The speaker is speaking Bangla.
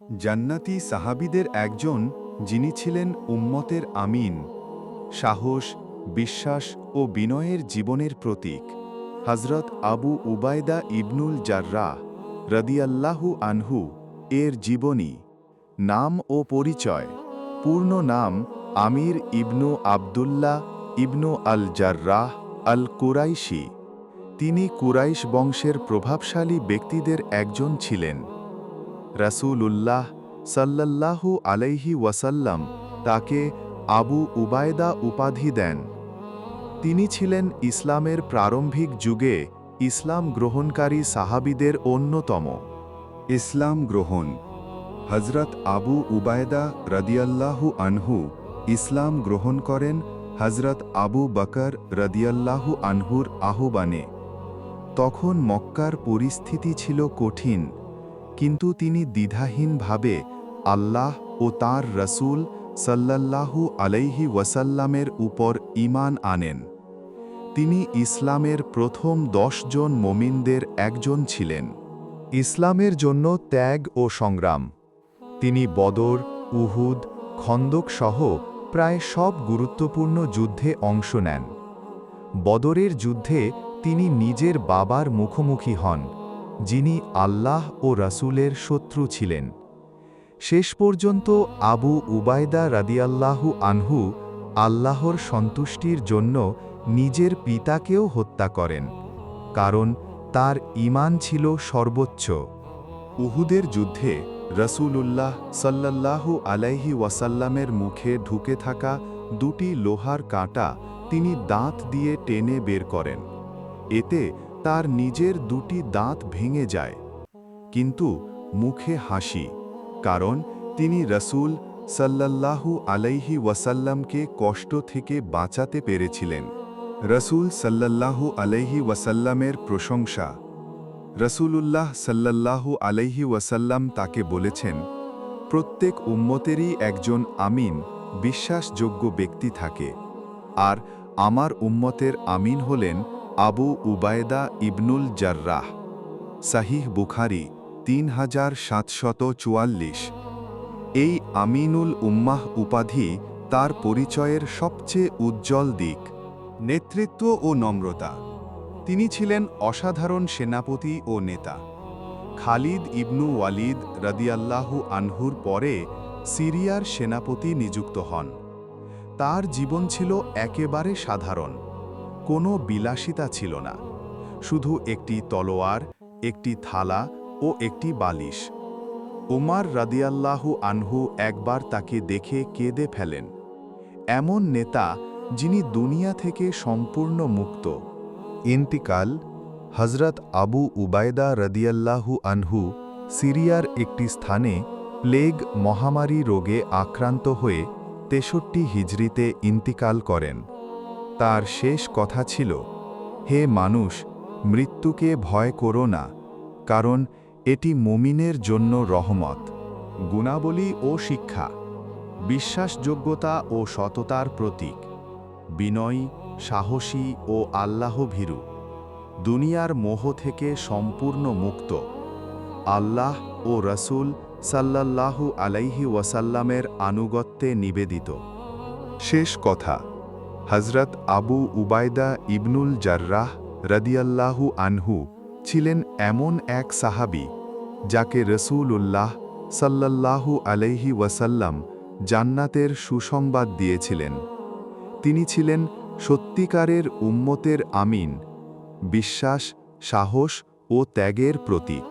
জান্নাতি সাহাবীদের একজন, যিনি ছিলেন উম্মতের আমিন, সাহস, বিশ্বাস ও বিনয়ের জীবনের প্রতীক। হযরত আবু উবায়দা ইবনুল জাররাহ রাদিয়াল্লাহু আনহু এর জীবনী। নাম ও পরিচয়। পূর্ণ নাম আমির ইবনু আবদুল্লাহ ইবনু আল জাররাহ আল কুরাইশি। তিনি কুরাইশ বংশের প্রভাবশালী ব্যক্তিদের একজন ছিলেন। রাসূলুল্লাহ সাল্লাল্লাহু আলাইহি ওয়াসাল্লাম তাকে আবু উবায়দা উপাধি দেন। তিনি ছিলেন ইসলামের প্রারম্ভিক যুগে ইসলাম গ্রহণকারী সাহাবীদের অন্যতম। ইসলাম গ্রহণ। হযরত আবু উবায়দা রাদিয়াল্লাহু আনহু ইসলাম গ্রহণ করেন হযরত আবু বকর রাদিয়াল্লাহু আনহুর আহ্বানে। তখন মক্কার পরিস্থিতি ছিল কঠিন, কিন্তু তিনি দ্বিধাহীনভাবে আল্লাহ ও তাঁর রাসূল সাল্লাল্লাহু আলাইহি ওয়াসাল্লামের উপর ঈমান আনেন। তিনি ইসলামের প্রথম 10 জন মুমিনদের একজন ছিলেন। ইসলামের জন্য ত্যাগ ও সংগ্রাম। তিনি বদর, উহুদ, খন্দক সহ প্রায় সব গুরুত্বপূর্ণ যুদ্ধে অংশ নেন। বদরের যুদ্ধে তিনি নিজের বাবার মুখোমুখি হন, যিনি আল্লাহ ও রাসূলের শত্রু ছিলেন। শেষ পর্যন্ত আবু উবায়দা রাদিয়াল্লাহু আনহু আল্লাহর সন্তুষ্টির জন্য নিজের পিতাকেও হত্যা করেন, কারণ তার ঈমান ছিল সর্বোচ্চ। উহুদের যুদ্ধে রাসূলুল্লাহ সাল্লাল্লাহু আলাইহি ওয়াসাল্লামের মুখে ঢুকে থাকা 2টি লোহার কাঁটা তিনি দাঁত দিয়ে টেনে বের করেন। এতে তার নিজের 2টি দাঁত ভেঙে যায়, কিন্তু মুখে হাসি, কারণ তিনি রাসূল সাল্লাল্লাহু আলাইহি ওয়াসাল্লামকে কষ্ট থেকে বাঁচাতে পেরেছিলেন। রাসূল সাল্লাল্লাহু আলাইহি ওয়াসাল্লামের প্রশংসা। রাসূলুল্লাহ সাল্লাল্লাহু আলাইহি ওয়াসাল্লাম তাকে বলেছেন, প্রত্যেক উম্মতেরই একজন আমিন, বিশ্বাসযোগ্য ব্যক্তি থাকে, আর আমার উম্মতের আমিন হলেন আবু উবায়দা ইবনুল জাররাহ। সাহিহ বুখারী 3744। এই আমিনুল উম্মাহ উপাধি তার পরিচয়ের সবচেয়ে উজ্জ্বল দিক। নেতৃত্ব ও নম্রতা। তিনি ছিলেন অসাধারণ সেনাপতি ও নেতা। খালিদ ইবনু ওয়ালিদ রাদিয়াল্লাহু আনহুর পরে সিরিয়ার সেনাপতি নিযুক্ত হন। তার জীবন ছিল একেবারে সাধারণ। কোনো বিলাসিতা ছিল না, শুধু একটি তলোয়ার, একটি থালা ও একটি বালিশ। উমর রাদিয়াল্লাহু আনহু একবার তাকে দেখে কেঁদে ফেলেন। এমন নেতা, যিনি দুনিয়া থেকে সম্পূর্ণ মুক্ত। ইন্তিকাল। হযরত আবু উবায়দা রাদিয়াল্লাহু আনহু সিরিয়ার একটি স্থানে প্লেগ মহামারী রোগে আক্রান্ত হয়ে 63 হিজরিতে ইন্তিকাল করেন। তার শেষ কথা ছিল, হে মানুষ, মৃত্যুকে ভয় করো না, কারণ এটি মুমিনের জন্য রহমত। গুণাবলী ও শিক্ষা। বিশ্বাসযোগ্যতা ও সততার প্রতীক। বিনয়ী, সাহসী ও আল্লাহভীরু। দুনিয়ার মোহ থেকে সম্পূর্ণ মুক্ত। আল্লাহ ও রাসূল সাল্লাল্লাহু আলাইহি ওয়াসাল্লামের আনুগত্যে নিবেদিত। শেষ কথা। হযরত আবু উবায়দা ইবনুল জাররাহ রাদিয়াল্লাহু আনহু ছিলেন এমন এক সাহাবী, যাকে রাসূলুল্লাহ সাল্লাল্লাহু আলাইহি ওয়াসাল্লাম জান্নাতের সুসংবাদ দিয়েছিলেন। তিনি ছিলেন সত্যিকারের উম্মতের আমিন, বিশ্বাস, সাহস ও ত্যাগের প্রতীক।